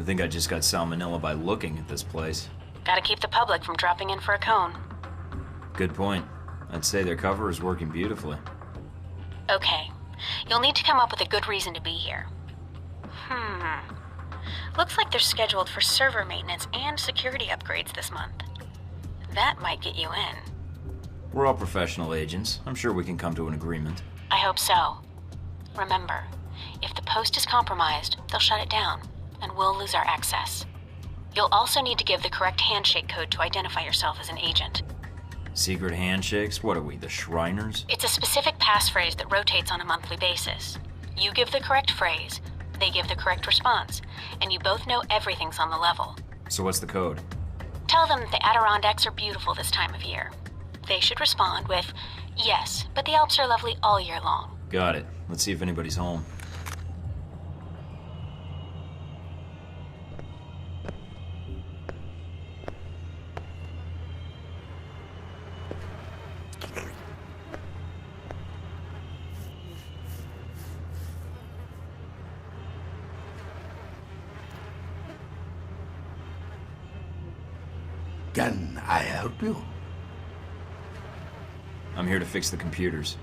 think I just got salmonella by looking at this place. Gotta keep the public from dropping in for a cone. Good point. I'd say their cover is working beautifully. Okay. You'll need to come up with a good reason to be here. Looks like they're scheduled for server maintenance and security upgrades this month. That might get you in. We're all professional agents. I'm sure we can come to an agreement. I hope so. Remember, if the post is compromised, they'll shut it down, and we'll lose our access. You'll also need to give the correct handshake code to identify yourself as an agent. Secret handshakes? What are we, the Shriners? It's a specific passphrase that rotates on a monthly basis. You give the correct phrase, they give the correct response, and you both know everything's on the level. So what's the code? Tell them that the Adirondacks are beautiful this time of year. They should respond with, yes, but the Alps are lovely all year long. Got it. Let's see if anybody's home. Can I help you? I'm here to fix the computers.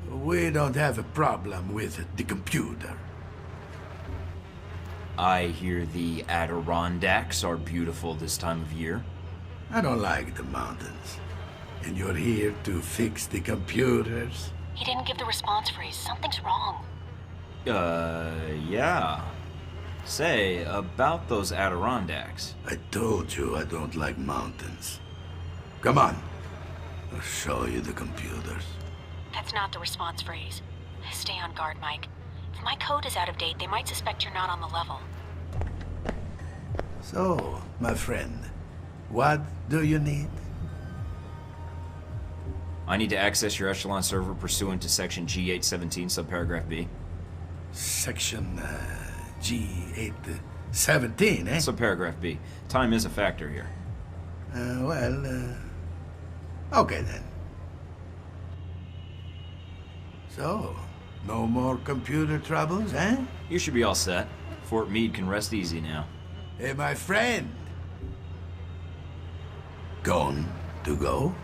We don't have a problem with the computer. I hear the Adirondacks are beautiful this time of year. I don't like the mountains. And you're here to fix the computers? He didn't give the response phrase. Something's wrong. Yeah. Say, about those Adirondacks. I told you I don't like mountains. Come on. I'll show you the computers. That's not the response phrase. Stay on guard, Mike. If my code is out of date, they might suspect you're not on the level. So, my friend, what do you need? I need to access your Echelon server pursuant to Section G817, subparagraph B. Section G817, eh? Subparagraph B. Time is a factor here. Okay then. So, no more computer troubles, eh? You should be all set. Fort Meade can rest easy now. Hey, my friend. Gone to go?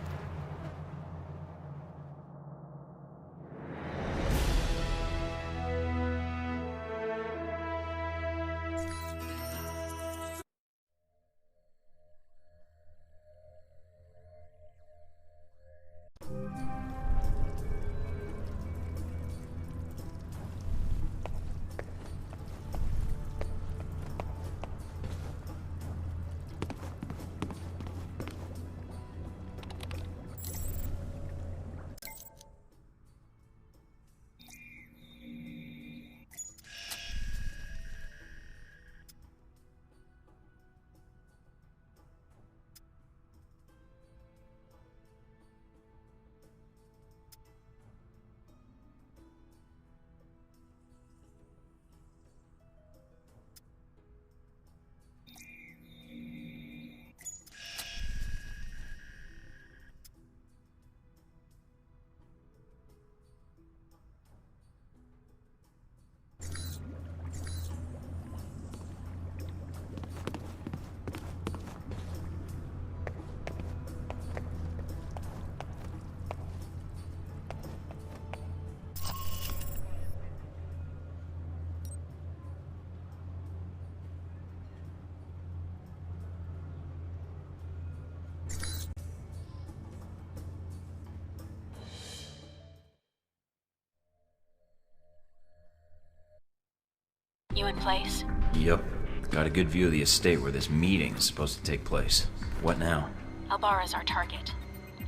You in place? Yep. Got a good view of the estate where this meeting is supposed to take place. What now? Albarra's our target.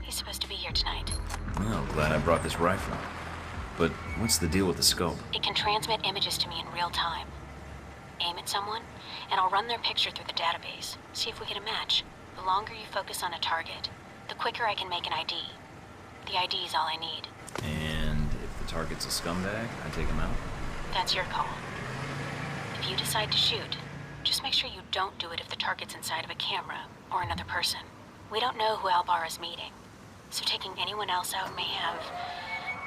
He's supposed to be here tonight. Well, glad I brought this rifle. But what's the deal with the scope? It can transmit images to me in real time. Aim at someone, and I'll run their picture through the database. See if we get a match. The longer you focus on a target, the quicker I can make an ID. The ID is all I need. And if the target's a scumbag, I take him out? That's your call. If you decide to shoot, just make sure you don't do it if the target's inside of a camera or another person. We don't know who Albarra's meeting, so taking anyone else out may have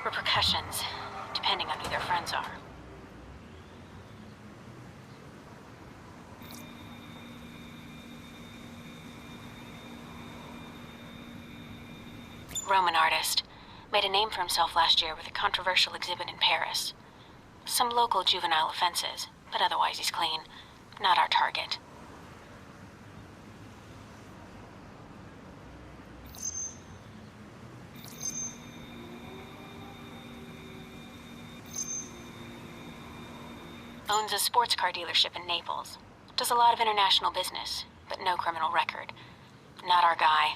repercussions, depending on who their friends are. Roman artist. Made a name for himself last year with a controversial exhibit in Paris. Some local juvenile offenses, but otherwise he's clean. Not our target. Owns a sports car dealership in Naples. Does a lot of international business, but no criminal record. Not our guy.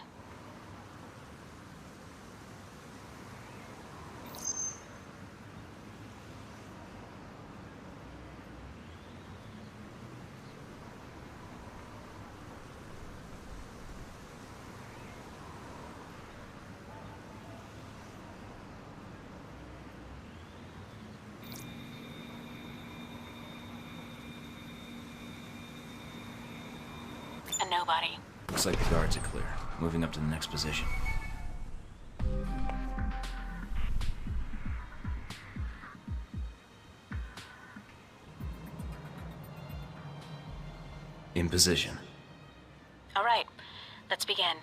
A nobody. Looks like the guards are clear. Moving up to the next position. In position. All right, let's begin.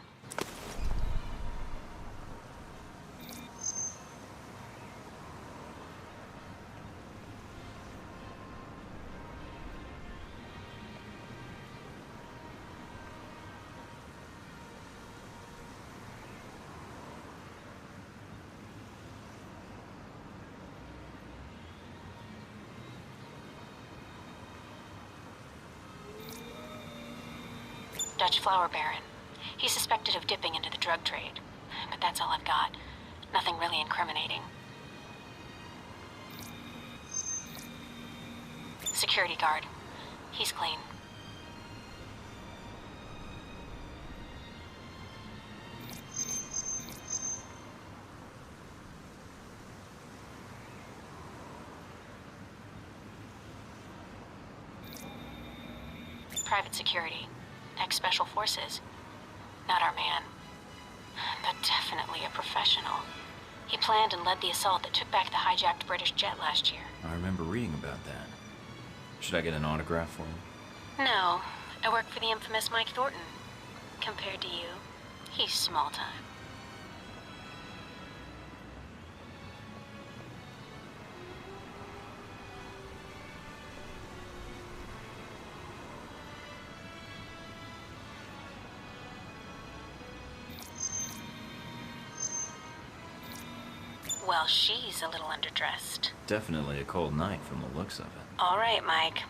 Dutch flower baron. He's suspected of dipping into the drug trade. But that's all I've got. Nothing really incriminating. Security guard. He's clean. Private security. Ex-special forces. Not our man. But definitely a professional. He planned and led the assault that took back the hijacked British jet last year. I remember reading about that. Should I get an autograph for him? No, I work for the infamous Mike Thorton. Compared to you, he's small time. Well, she's a little underdressed. Definitely a cold night from the looks of it. All right, Mike.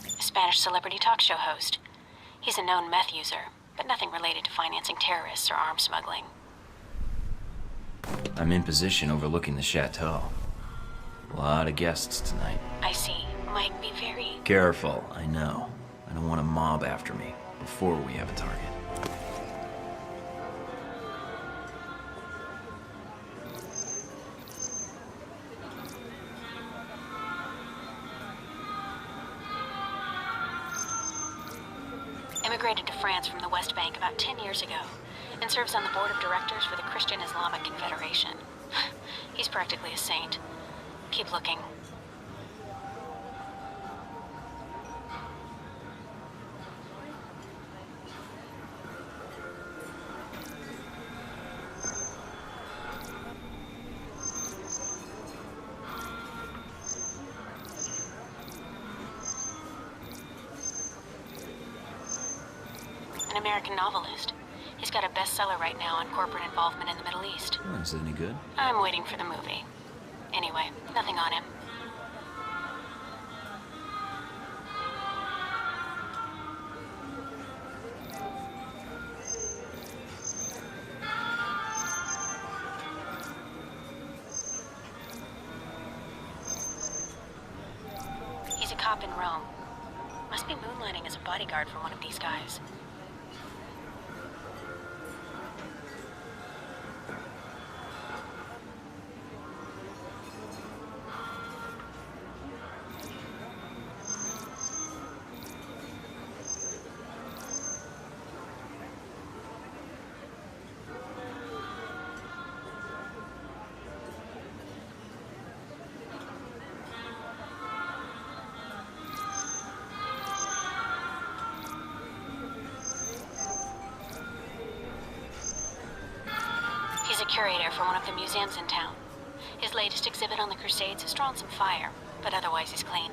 A Spanish celebrity talk show host. He's a known meth user, but nothing related to financing terrorists or arms smuggling. I'm in position overlooking the chateau. A lot of guests tonight. I see. Mike, be very... Careful, I know. I don't want a mob after me before we have a target. Immigrated to France from the West Bank about 10 years ago, and serves on the board of directors for the Christian Islamic Confederation. He's practically a saint. Keep looking. An American novelist. He's got a bestseller right now on corporate involvement in the Middle East. Oh, is it any good? I'm waiting for the movie. Anyway, nothing on him. He's a cop in Rome. Must be moonlighting as a bodyguard for one of these guys. curator for one of the museums in town. His latest exhibit on the Crusades has drawn some fire, but otherwise he's clean.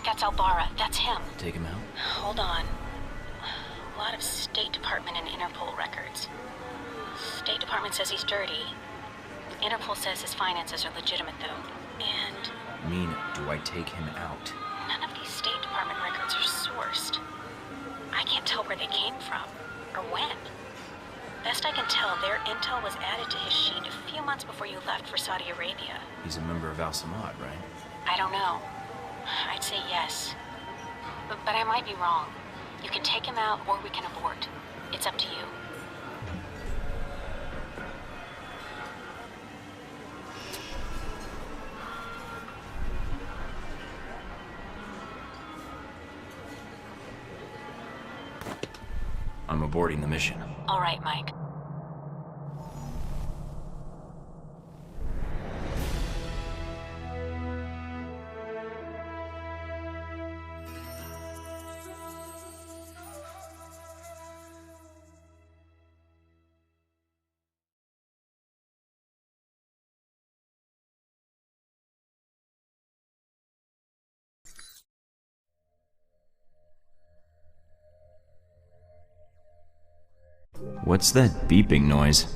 That's Albara. That's him. Take him out? Hold on. A lot of State Department and Interpol records. State Department says he's dirty. Interpol says his finances are legitimate, though. And Do I take him out? none of these State Department records are sourced. I can't tell where they came from, or when. Best I can tell, their intel was added to his sheet a few months before you left for Saudi Arabia. He's a member of Al-Samad, right? I don't know. I'd say yes. But I might be wrong. You can take him out, or we can abort. It's up to you. I'm aborting the mission. All right, Mike. What's that beeping noise?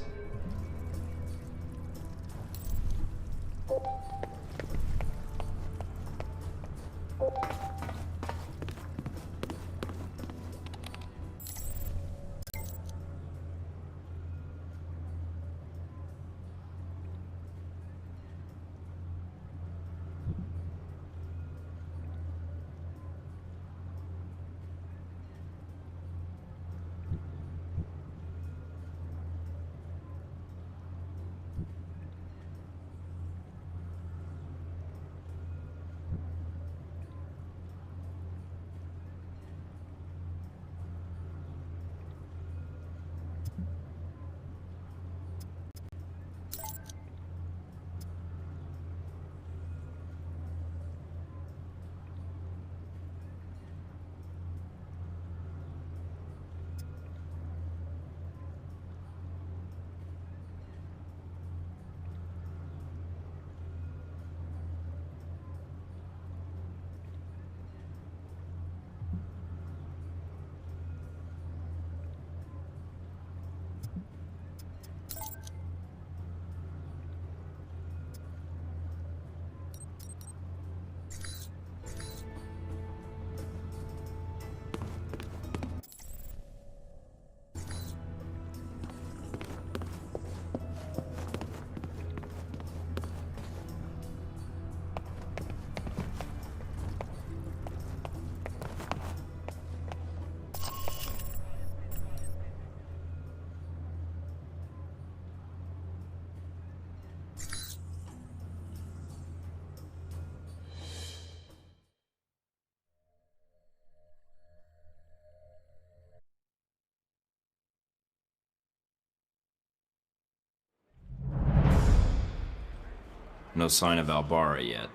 No sign of Albara yet.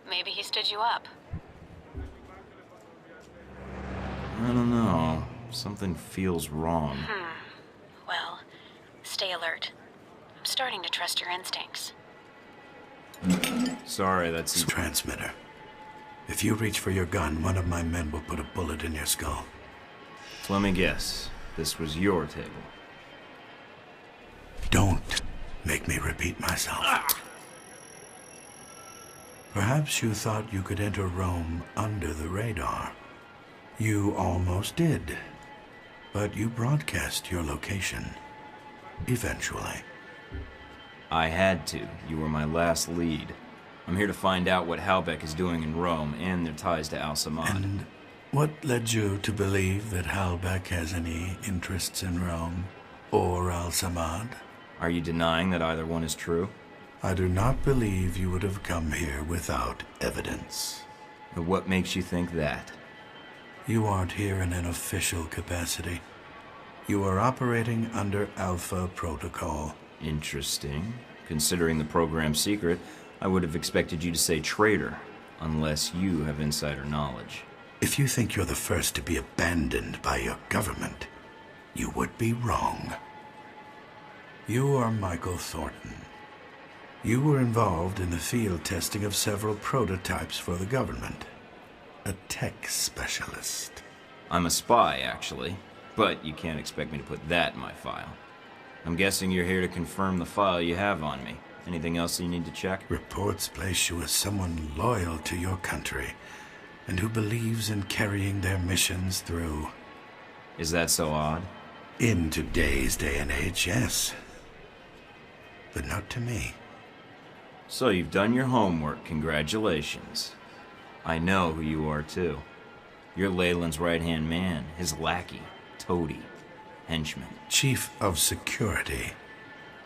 Maybe he stood you up. I don't know. Something feels wrong. Well, stay alert. I'm starting to trust your instincts. Sorry, It's that's... transmitter. If you reach for your gun, one of my men will put a bullet in your skull. Let me guess. This was your table. Don't make me repeat myself. Perhaps you thought you could enter Rome under the radar. You almost did. But you broadcast your location. Eventually. I had to. You were my last lead. I'm here to find out what Halbeck is doing in Rome and their ties to Al-Samad. And what led you to believe that Halbeck has any interests in Rome or Al-Samad? Are you denying that either one is true? I do not believe you would have come here without evidence. And what makes you think that? You aren't here in an official capacity. You are operating under Alpha Protocol. Interesting. Considering the program's secret, I would have expected you to say traitor, unless you have insider knowledge. If you think you're the first to be abandoned by your government, you would be wrong. You are Michael Thorton. You were involved in the field testing of several prototypes for the government. A tech specialist. I'm a spy, actually, but you can't expect me to put that in my file. I'm guessing you're here to confirm the file you have on me. Anything else you need to check? Reports place you as someone loyal to your country and who believes in carrying their missions through. Is that so odd? In today's day and age, yes. But not to me. So you've done your homework, congratulations. I know who you are, too. You're Leyland's right-hand man, his lackey, toady, henchman. Chief of Security,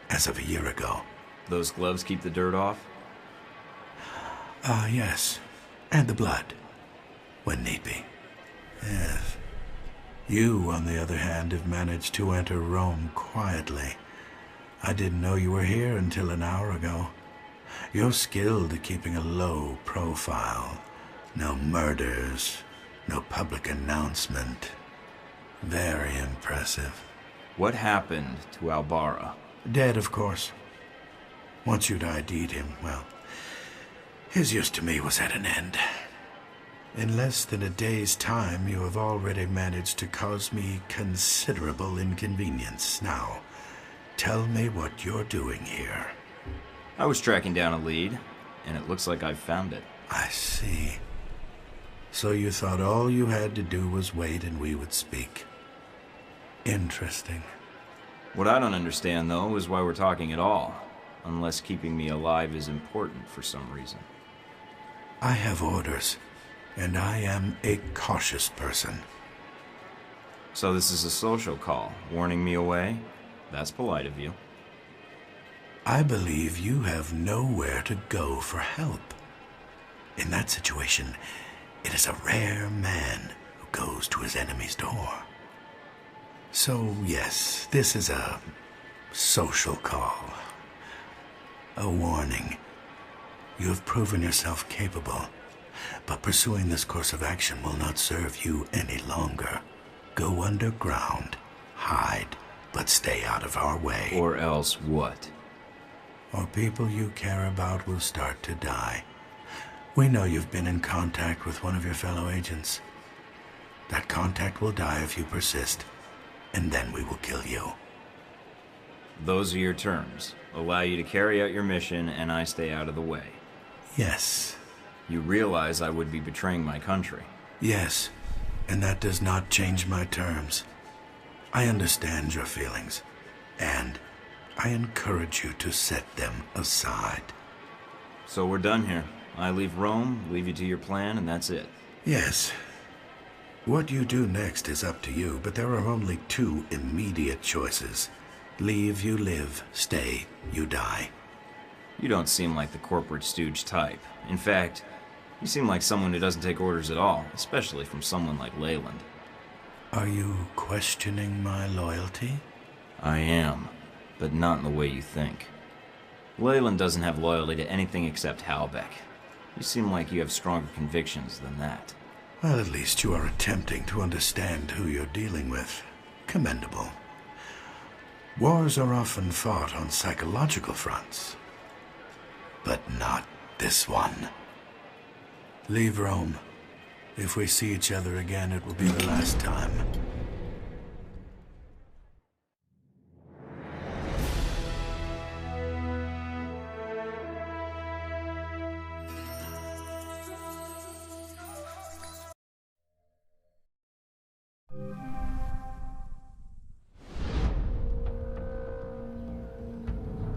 as of a year ago. Those gloves keep the dirt off? Yes. And the blood, when need be. Yes. You, on the other hand, have managed to enter Rome quietly. I didn't know you were here until an hour ago. You're skilled at keeping a low profile. No murders, no public announcement. Very impressive. What happened to Albara? Dead, of course. Once you'd ID'd him, well, his use to me was at an end. In less than a day's time, you have already managed to cause me considerable inconvenience. Now, tell me what you're doing here. I was tracking down a lead, and it looks like I've found it. I see. So you thought all you had to do was wait and we would speak. Interesting. What I don't understand, though, is why we're talking at all, unless keeping me alive is important for some reason. I have orders, and I am a cautious person. So this is a social call, warning me away? That's polite of you. I believe you have nowhere to go for help. In that situation, it is a rare man who goes to his enemy's door. So, yes, this is a social call. A warning. You have proven yourself capable, but pursuing this course of action will not serve you any longer. Go underground, hide, but stay out of our way. Or else what? Or people you care about will start to die. We know you've been in contact with one of your fellow agents. That contact will die if you persist, and then we will kill you. Those are your terms. Allow you to carry out your mission, and I stay out of the way. Yes. You realize I would be betraying my country. Yes, and that does not change my terms. I understand your feelings, and I encourage you to set them aside. So we're done here. I leave Rome, leave you to your plan, and that's it. Yes. What you do next is up to you, but there are only two immediate choices. Leave, you live. Stay, you die. You don't seem like the corporate stooge type. In fact, you seem like someone who doesn't take orders at all, especially from someone like Leyland. Are you questioning my loyalty? I am, but not in the way you think. Leyland doesn't have loyalty to anything except Halbeck. You seem like you have stronger convictions than that. Well, at least you are attempting to understand who you're dealing with. Commendable. Wars are often fought on psychological fronts, but not this one. Leave Rome. If we see each other again, it will be the last time.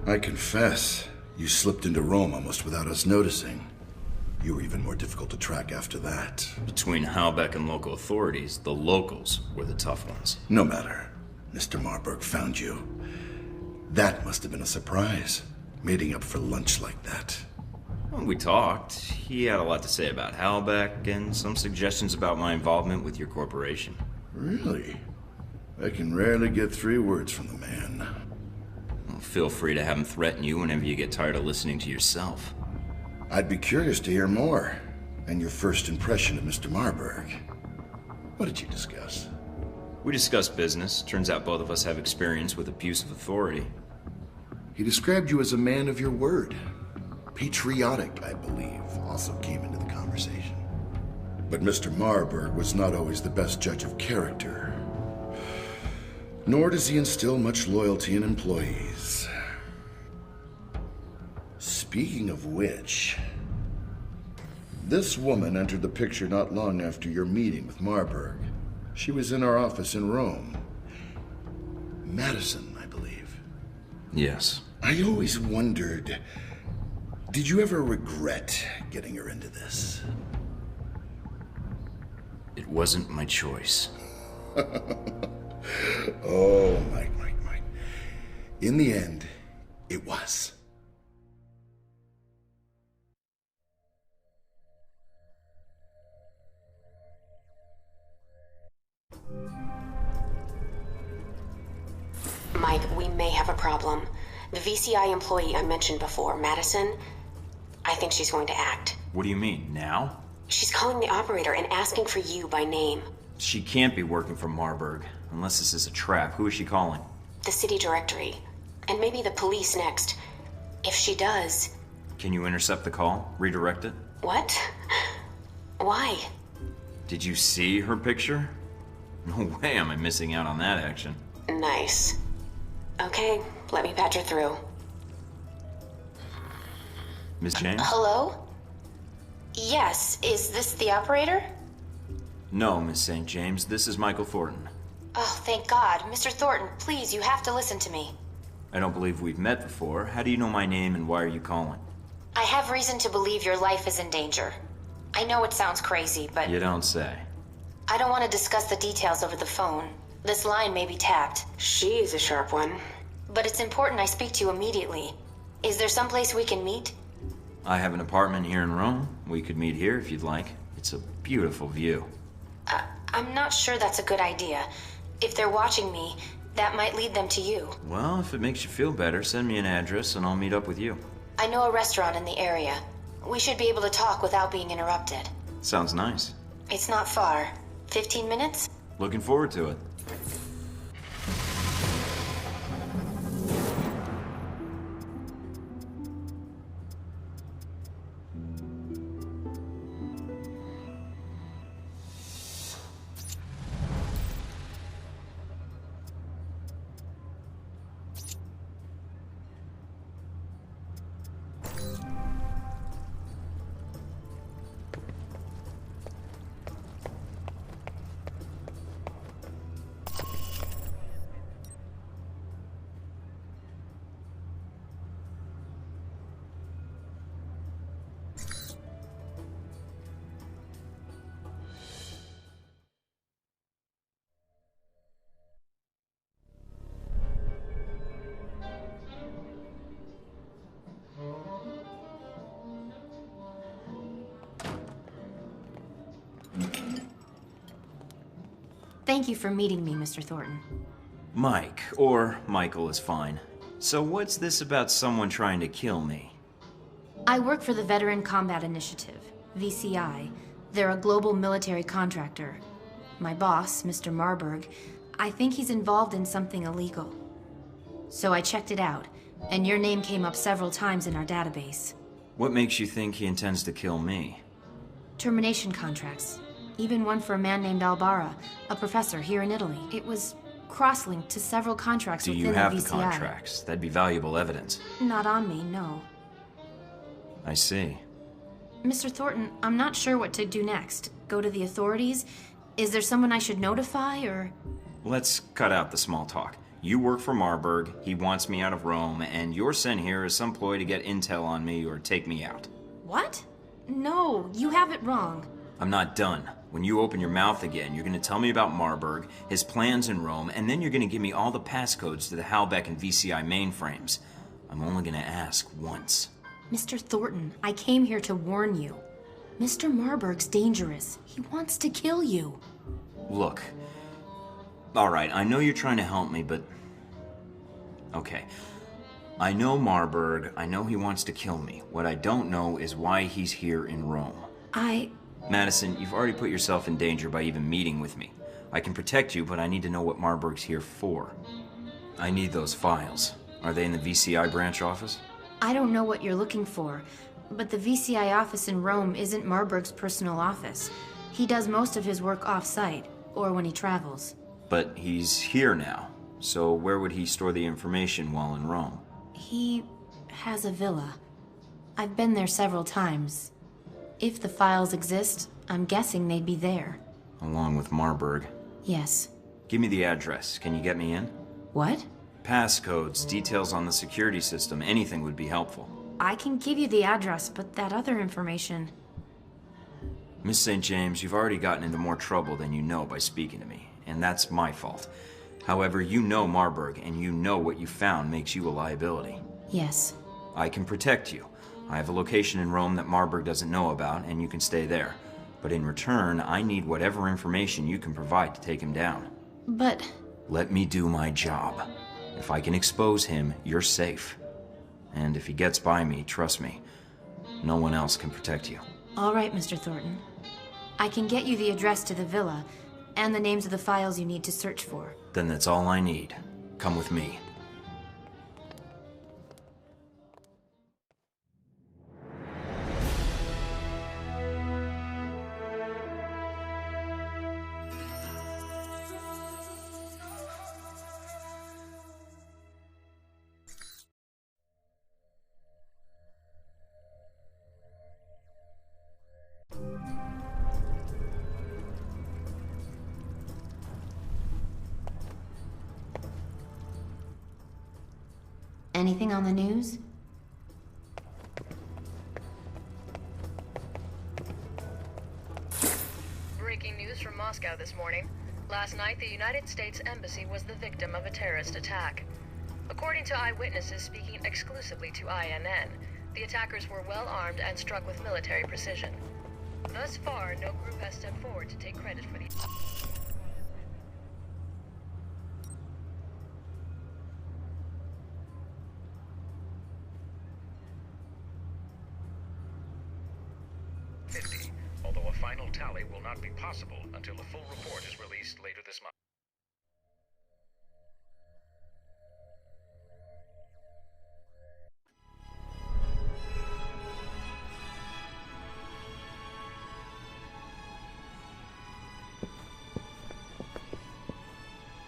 I confess, you slipped into Rome almost without us noticing. You were even more difficult to track after that. Between Halbeck and local authorities, the locals were the tough ones. No matter. Mr. Marburg found you. That must have been a surprise, meeting up for lunch like that. When we talked, he had a lot to say about Halbeck and some suggestions about my involvement with your corporation. Really? I can rarely get 3 words from the man. Well, feel free to have him threaten you whenever you get tired of listening to yourself. I'd be curious to hear more, and your first impression of Mr. Marburg. What did you discuss? We discussed business. Turns out both of us have experience with abuse of authority. He described you as a man of your word. Patriotic, I believe, also came into the conversation. But Mr. Marburg was not always the best judge of character. Nor does he instill much loyalty in employees. Speaking of which, this woman entered the picture not long after your meeting with Marburg. She was in our office in Rome. Madison, I believe. Yes. I always wondered, did you ever regret getting her into this? It wasn't my choice. Oh, Mike. In the end, it was. Mike, we may have a problem. The VCI employee I mentioned before, Madison, I think she's going to act. What do you mean, now? She's calling the operator and asking for you by name. She can't be working for Marburg, unless this is a trap. Who is she calling? The city directory. And maybe the police next. If she does... Can you intercept the call? Redirect it? What? Why? Did you see her picture? No way am I missing out on that action. Nice. Okay, let me patch her through. Miss James? Hello? Yes, is this the operator? No, Miss St. James. This is Michael Thorton. Oh, thank God. Mr. Thornton, please, you have to listen to me. I don't believe we've met before. How do you know my name and why are you calling? I have reason to believe your life is in danger. I know it sounds crazy, but... You don't say. I don't want to discuss the details over the phone. This line may be tapped. She is a sharp one. But it's important I speak to you immediately. Is there someplace we can meet? I have an apartment here in Rome. We could meet here if you'd like. It's a beautiful view. I'm not sure that's a good idea. If they're watching me, that might lead them to you. Well, if it makes you feel better, send me an address and I'll meet up with you. I know a restaurant in the area. We should be able to talk without being interrupted. Sounds nice. It's not far. 15 minutes? Looking forward to it. Thank you for meeting me, Mr. Thornton. Mike, or Michael is fine. So what's this about someone trying to kill me? I work for the Veteran Combat Initiative, VCI. They're a global military contractor. My boss, Mr. Marburg, I think he's involved in something illegal. So I checked it out, and your name came up several times in our database. What makes you think he intends to kill me? Termination contracts. Even one for a man named Albara, a professor here in Italy. It was cross-linked to several contracts within the VCI. Do you have the contracts? That'd be valuable evidence. Not on me, no. I see. Mr. Thornton, I'm not sure what to do next. Go to the authorities? Is there someone I should notify, or...? Let's cut out the small talk. You work for Marburg, he wants me out of Rome, and you're sent here as some ploy to get intel on me or take me out. What? No, you have it wrong. I'm not done. When you open your mouth again, you're going to tell me about Marburg, his plans in Rome, and then you're going to give me all the passcodes to the Halbeck and VCI mainframes. I'm only going to ask once. Mr. Thornton, I came here to warn you. Mr. Marburg's dangerous. He wants to kill you. Look. Alright, I know you're trying to help me, but... Okay. I know Marburg. I know he wants to kill me. What I don't know is why he's here in Rome. Madison, you've already put yourself in danger by even meeting with me. I can protect you, but I need to know what Marburg's here for. I need those files. Are they in the VCI branch office? I don't know what you're looking for, but the VCI office in Rome isn't Marburg's personal office. He does most of his work off-site, or when he travels. But he's here now, so where would he store the information while in Rome? He has a villa. I've been there several times. If the files exist, I'm guessing they'd be there. Along with Marburg. Yes. Give me the address. Can you get me in? What? Passcodes, details on the security system, anything would be helpful. I can give you the address, but that other information... Miss St. James, you've already gotten into more trouble than you know by speaking to me, and that's my fault. However, you know Marburg, and you know what you found makes you a liability. Yes. I can protect you. I have a location in Rome that Marburg doesn't know about, and you can stay there. But in return, I need whatever information you can provide to take him down. But... Let me do my job. If I can expose him, you're safe. And if he gets by me, trust me, no one else can protect you. All right, Mr. Thornton. I can get you the address to the villa, and the names of the files you need to search for. Then that's all I need. Come with me. Anything on the news? Breaking news from Moscow this morning. Last night, the United States Embassy was the victim of a terrorist attack. According to eyewitnesses speaking exclusively to INN, the attackers were well armed and struck with military precision. Thus far, no group has stepped forward to take credit for the... Although a final tally will not be possible until a full report is released later this month.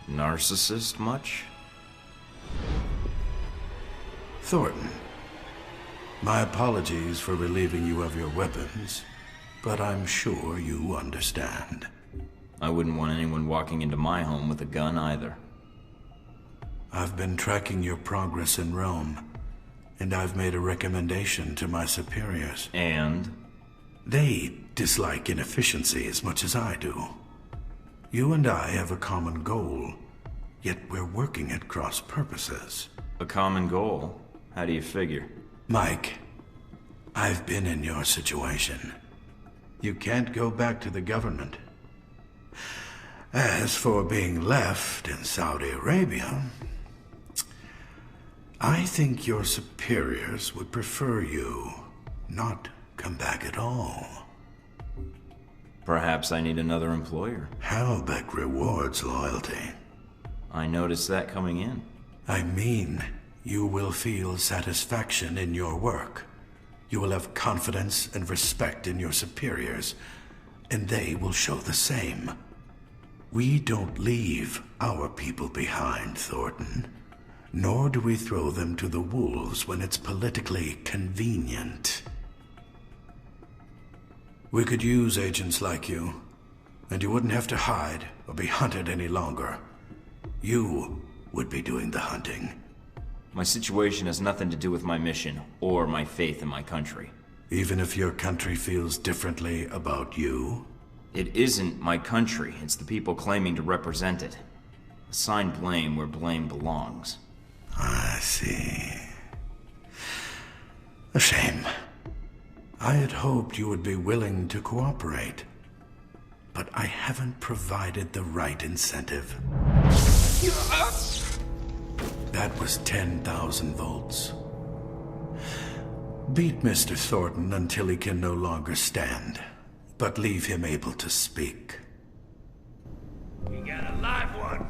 Narcissist much? Thornton, my apologies for relieving you of your weapons, but I'm sure you understand. I wouldn't want anyone walking into my home with a gun either. I've been tracking your progress in Rome, and I've made a recommendation to my superiors. And? They dislike inefficiency as much as I do. You and I have a common goal, yet we're working at cross purposes. A common goal? How do you figure? Mike, I've been in your situation. You can't go back to the government. As for being left in Saudi Arabia, I think your superiors would prefer you not come back at all. Perhaps I need another employer. Halbeck rewards loyalty. I noticed that coming in. I mean, you will feel satisfaction in your work. You will have confidence and respect in your superiors, and they will show the same. We don't leave our people behind, Thornton. Nor do we throw them to the wolves when it's politically convenient. We could use agents like you, and you wouldn't have to hide or be hunted any longer. You would be doing the hunting. My situation has nothing to do with my mission or my faith in my country. Even if your country feels differently about you? It isn't my country, it's the people claiming to represent it. Assign blame where blame belongs. I see. A shame. I had hoped you would be willing to cooperate, but I haven't provided the right incentive. That was 10,000 volts. Beat Mr. Thornton until he can no longer stand, but leave him able to speak. We got a live one.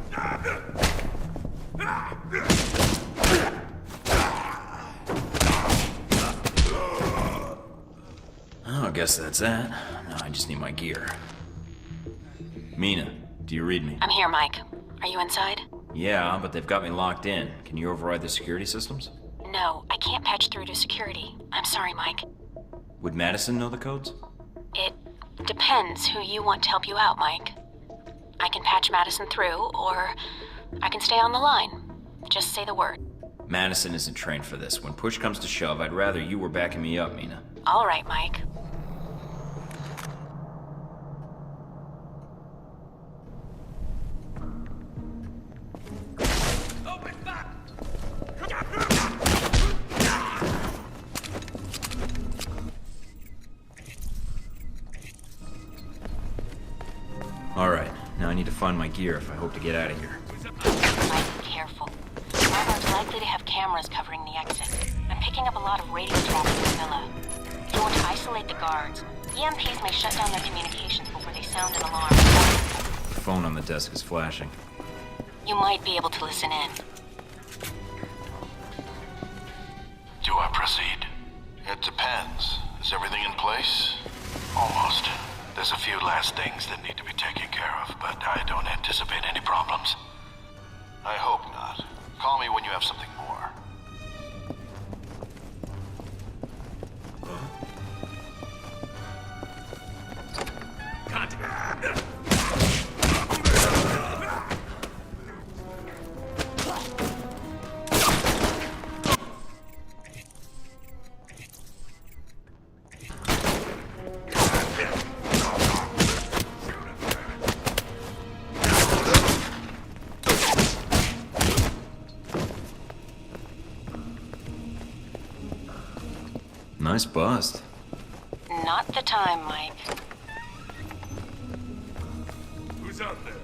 Oh, I guess that's that. Now I just need my gear. Mina, do you read me? I'm here, Mike. Are you inside? Yeah, but they've got me locked in. Can you override the security systems? No, I can't patch through to security. I'm sorry, Mike. Would Madison know the codes? It depends who you want to help you out, Mike. I can patch Madison through, or I can stay on the line. Just say the word. Madison isn't trained for this. When push comes to shove, I'd rather you were backing me up, Mina. All right, Mike. All right, now I need to find my gear if I hope to get out of here. Mike, careful. Marburg's likely to have cameras covering the exit. I'm picking up a lot of radio traffic in the villa. You want to isolate the guards. EMPs may shut down their communications before they sound an alarm. The phone on the desk is flashing. You might be able to listen in. Do I proceed? It depends. Is everything in place? Almost. There's a few last things that need to be taken care of, but I don't anticipate any problems. I hope not. Call me when you have something more. Nice bust. Not the time, Mike. Who's out there?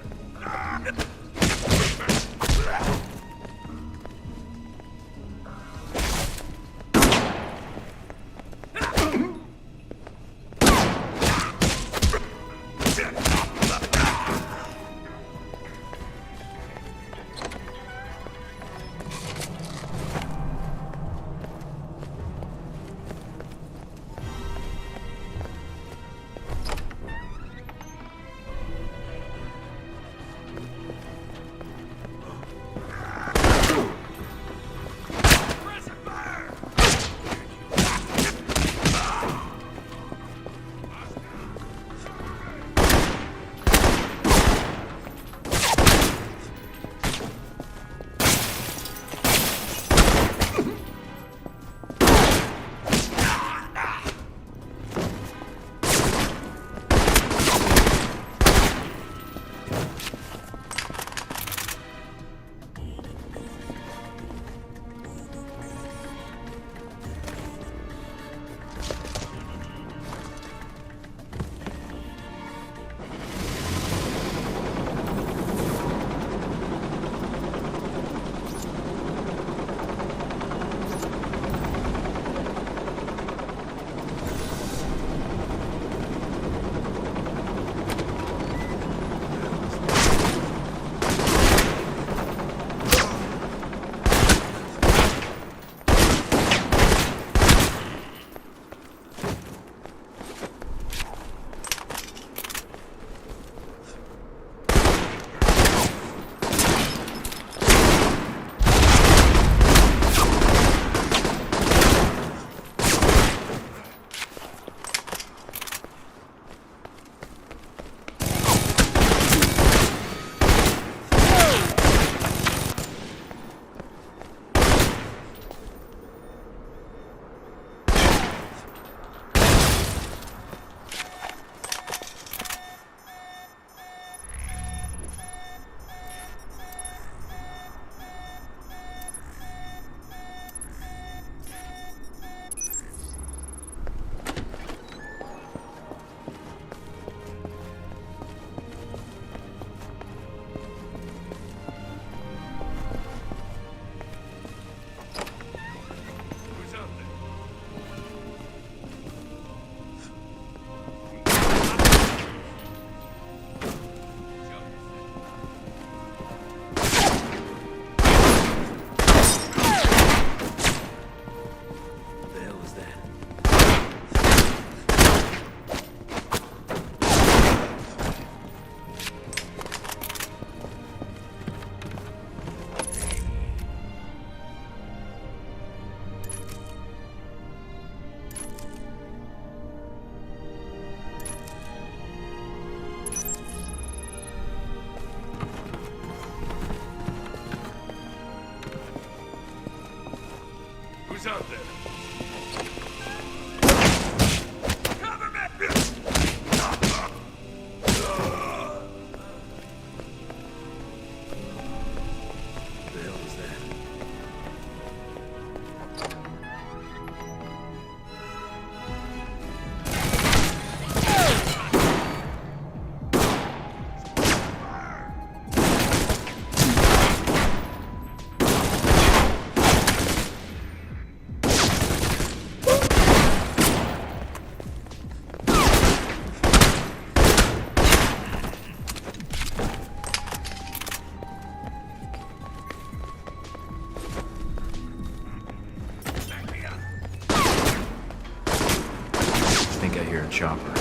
chopper.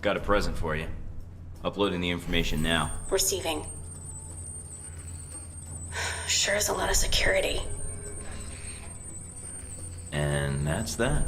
Got a present for you. Uploading the information now. Receiving. Sure is a lot of security. And that's that.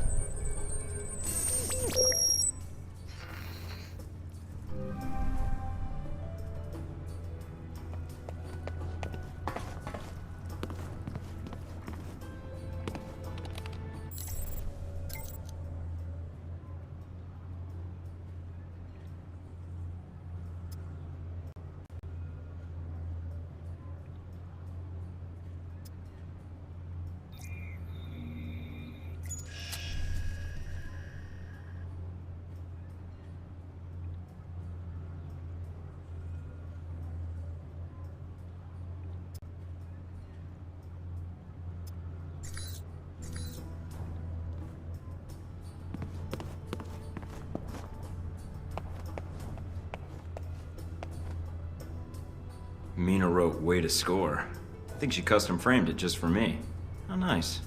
Mina wrote, "Way to score." I think she custom framed it just for me. How nice.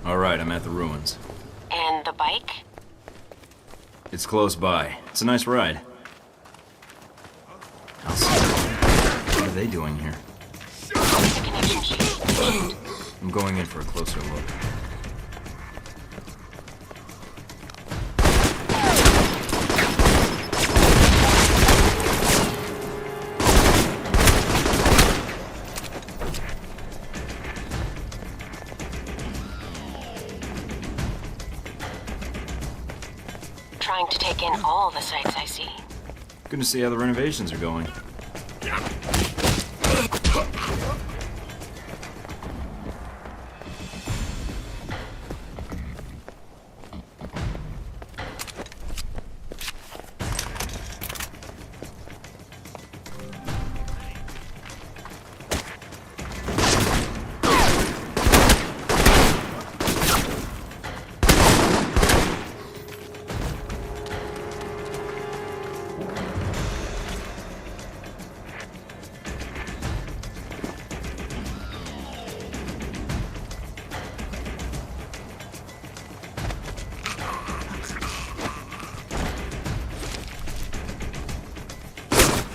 All right, I'm at the ruins. And the bike? It's close by. It's a nice ride. I'll see. What are they doing here? The connection sheet. I'm going in for a closer look. Trying to take in all the sights I see. Good to see how the renovations are going.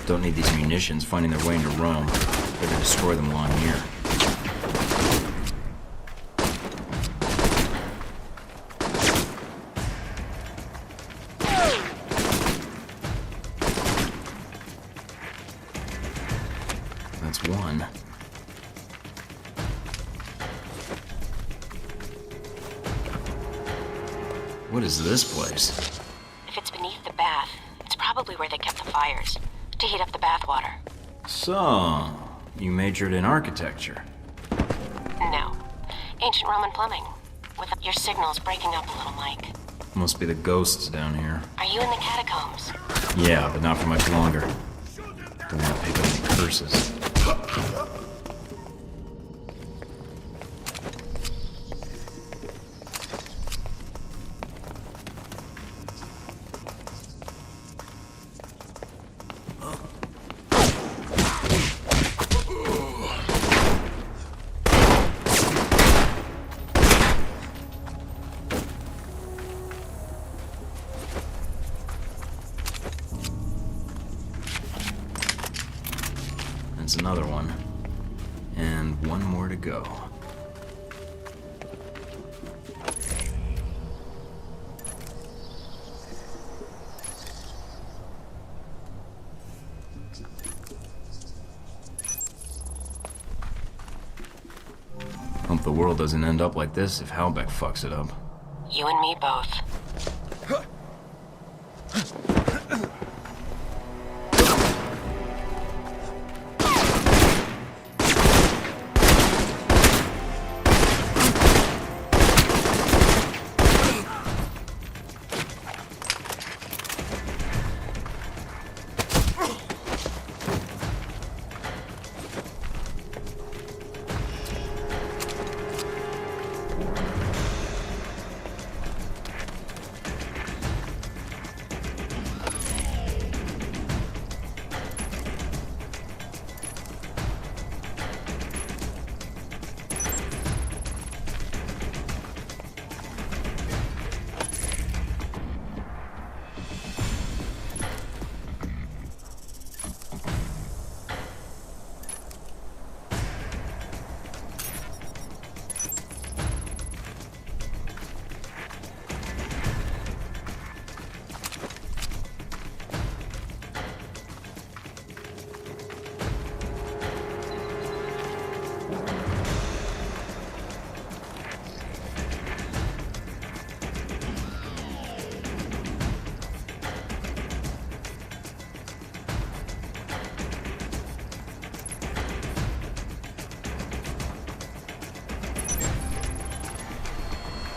Don't need these munitions finding their way into Rome. Better destroy them while I'm here. That's one. What is this place? If it's beneath the bath, it's probably where they kept the fires, to heat up the bathwater. So, you majored in architecture? No. Ancient Roman plumbing. With your signals breaking up a little, Mike. Must be the ghosts down here. Are you in the catacombs? Yeah, but not for much longer. Don't want to pick up any curses. That's another one. And one more to go. Hope the world doesn't end up like this if Halbeck fucks it up. You and me both.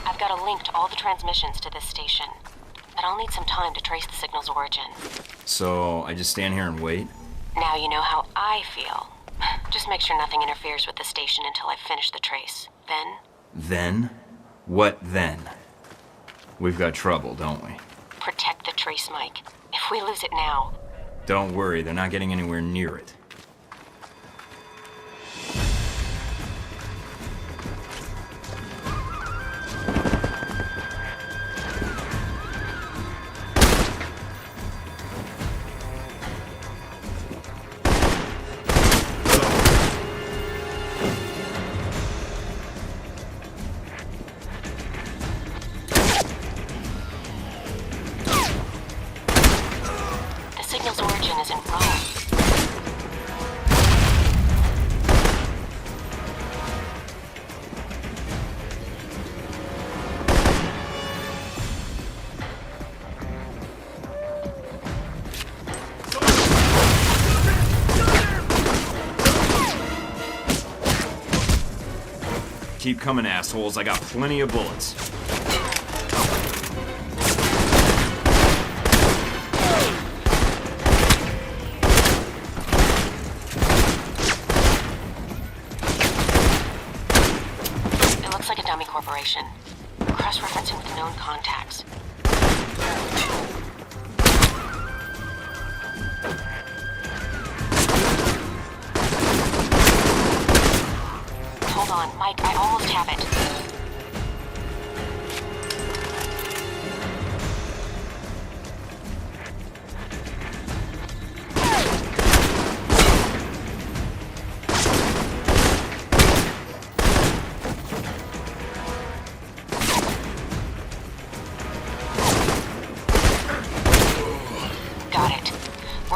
I've got a link to all the transmissions to this station, but I'll need some time to trace the signal's origin. So, I just stand here and wait? Now you know how I feel. Just make sure nothing interferes with the station until I've finished the trace. Then? Then? What then? We've got trouble, don't we? Protect the trace, Mike. If we lose it now... Don't worry, they're not getting anywhere near it. Signal's origin is in Rome. Keep coming, assholes. I got plenty of bullets. Corporation. Cross-referencing with known contacts. Hold on, Mike, I almost have it.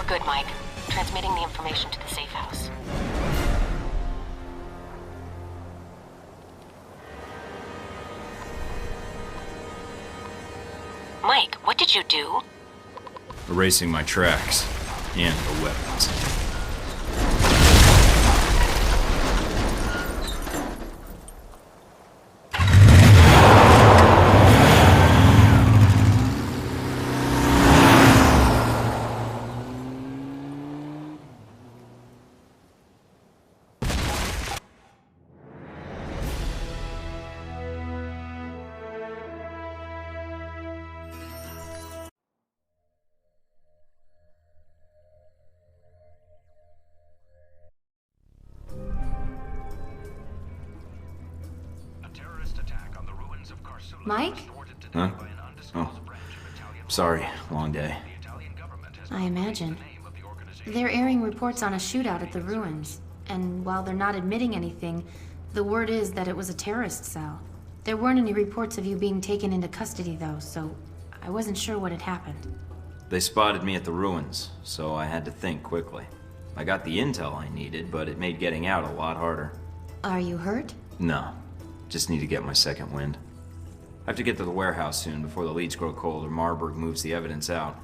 Good, Mike. Transmitting the information to the safe house. did you do? Erasing my tracks. And the weapons. Mike? Huh? Oh. Sorry, long day. I imagine. They're airing reports on a shootout at the ruins. And while they're not admitting anything, the word is that it was a terrorist cell. There weren't any reports of you being taken into custody, though, so I wasn't sure what had happened. They spotted me at the ruins, so I had to think quickly. I got the intel I needed, but it made getting out a lot harder. Are you hurt? No. Just need to get my second wind. I have to get to the warehouse soon before the leads grow cold or Marburg moves the evidence out.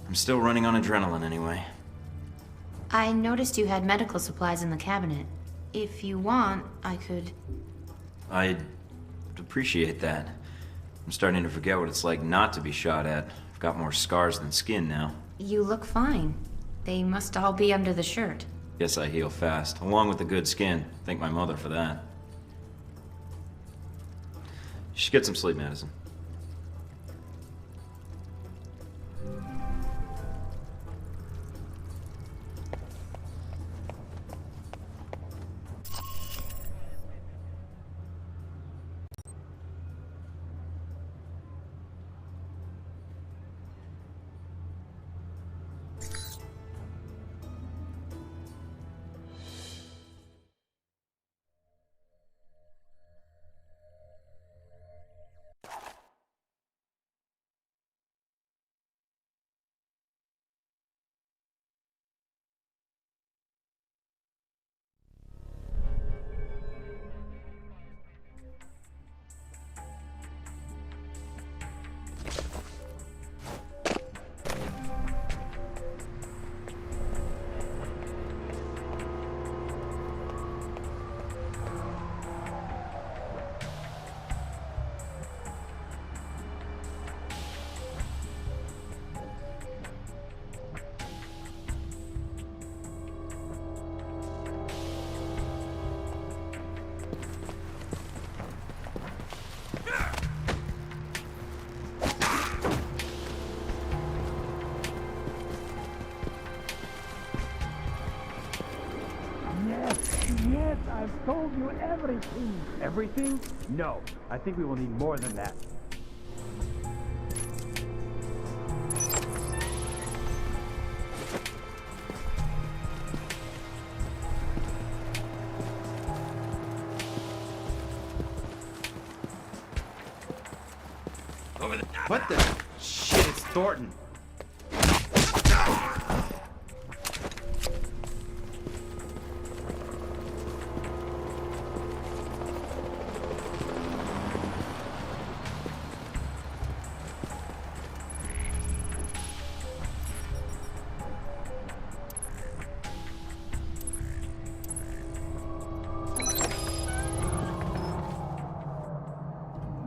I'm still running on adrenaline anyway. I noticed you had medical supplies in the cabinet. If you want, I could... I'd appreciate that. I'm starting to forget what it's like not to be shot at. I've got more scars than skin now. You look fine. They must all be under the shirt. Guess I heal fast, along with the good skin. Thank my mother for that. You should get some sleep, Madison. Yes, I've told you everything. Everything? No. I think we will need more than that. Over there. What the shit? It's Thornton.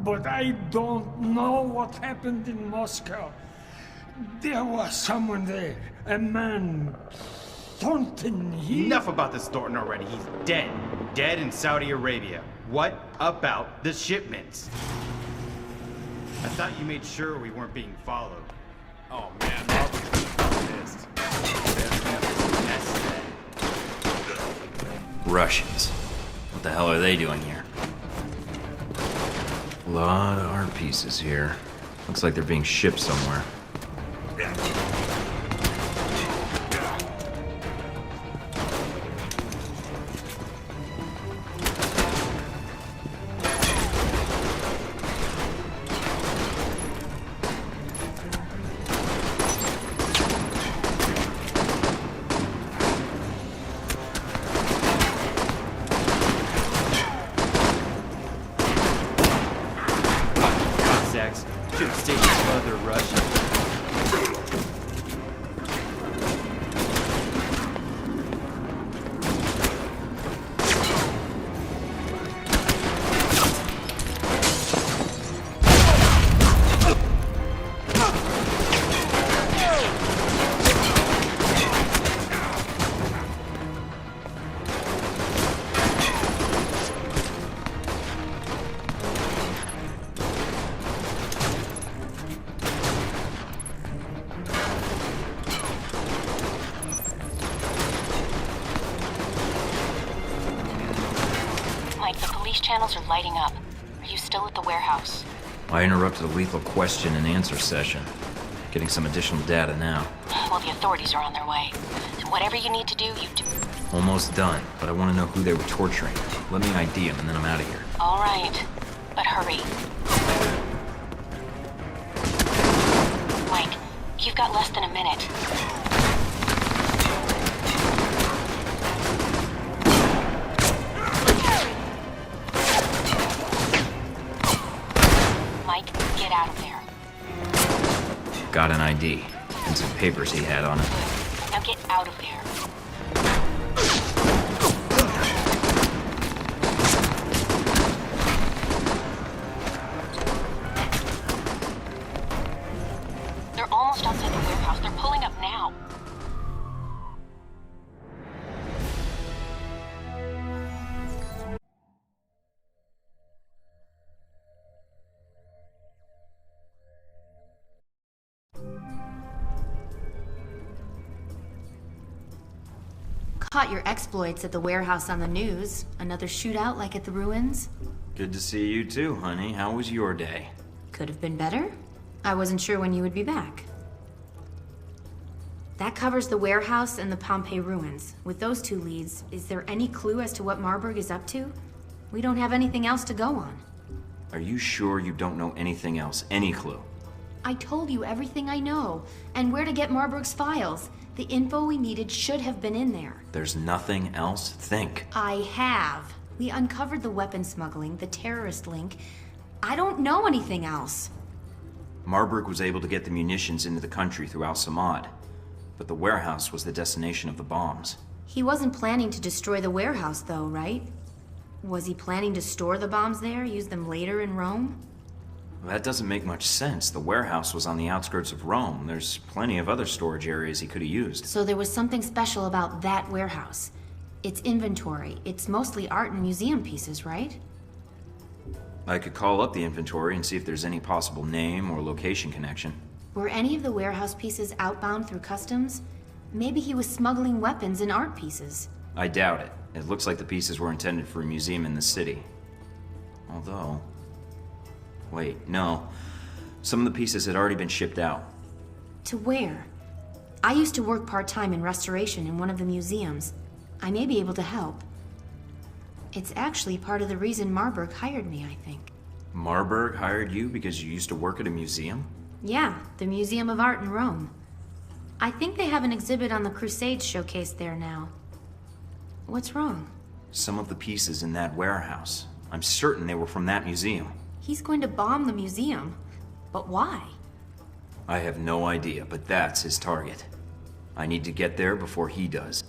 But I don't know what happened in Moscow. There was someone there, a man, Thornton. Enough about this Thornton already. He's dead. Dead in Saudi Arabia. What about the shipments? I thought you made sure we weren't being followed. Oh man, Marburg's pissed. Russians. What the hell are they doing here? A lot of art pieces here. Looks like they're being shipped somewhere. Should have stayed with other Russians. These channels are lighting up. Are you still at the warehouse? I interrupted a lethal question and answer session. Getting some additional data now. Well, the authorities are on their way. So whatever you need to do, you do. Almost done, but I want to know who they were torturing. Let me ID them and then I'm out of here. All right, but hurry. Mike, you've got less than a minute. Mike, get out of there. Got an ID and some papers he had on it. Now get out of there. They're almost outside the warehouse. They're pulling up now. Caught your exploits at the warehouse on the news. Another shootout like at the ruins? Good to see you too, honey. How was your day? Could have been better. I wasn't sure when you would be back. That covers the warehouse and the Pompeii ruins. With those two leads, is there any clue as to what Marburg is up to? We don't have anything else to go on. Are you sure you don't know anything else? Any clue? I told you everything I know, and where to get Marburg's files. The info we needed should have been in there. There's nothing else? Think. I have. We uncovered the weapon smuggling, the terrorist link. I don't know anything else. Marburg was able to get the munitions into the country through Al-Samad, but the warehouse was the destination of the bombs. He wasn't planning to destroy the warehouse, though, right? Was he planning to store the bombs there, use them later in Rome? Well, that doesn't make much sense. The warehouse was on the outskirts of Rome. There's plenty of other storage areas he could have used. So there was something special about that warehouse. Its inventory. It's mostly art and museum pieces, right? I could call up the inventory and see if there's any possible name or location connection. Were any of the warehouse pieces outbound through customs? Maybe he was smuggling weapons and art pieces. I doubt it. It looks like the pieces were intended for a museum in the city. Although... Wait, no. Some of the pieces had already been shipped out. To where? I used to work part-time in restoration in one of the museums. I may be able to help. It's actually part of the reason Marburg hired me, I think. Marburg hired you because you used to work at a museum? Yeah, the Museum of Art in Rome. I think they have an exhibit on the Crusades showcased there now. What's wrong? Some of the pieces in that warehouse. I'm certain they were from that museum. He's going to bomb the museum. But why? I have no idea, but that's his target. I need to get there before he does.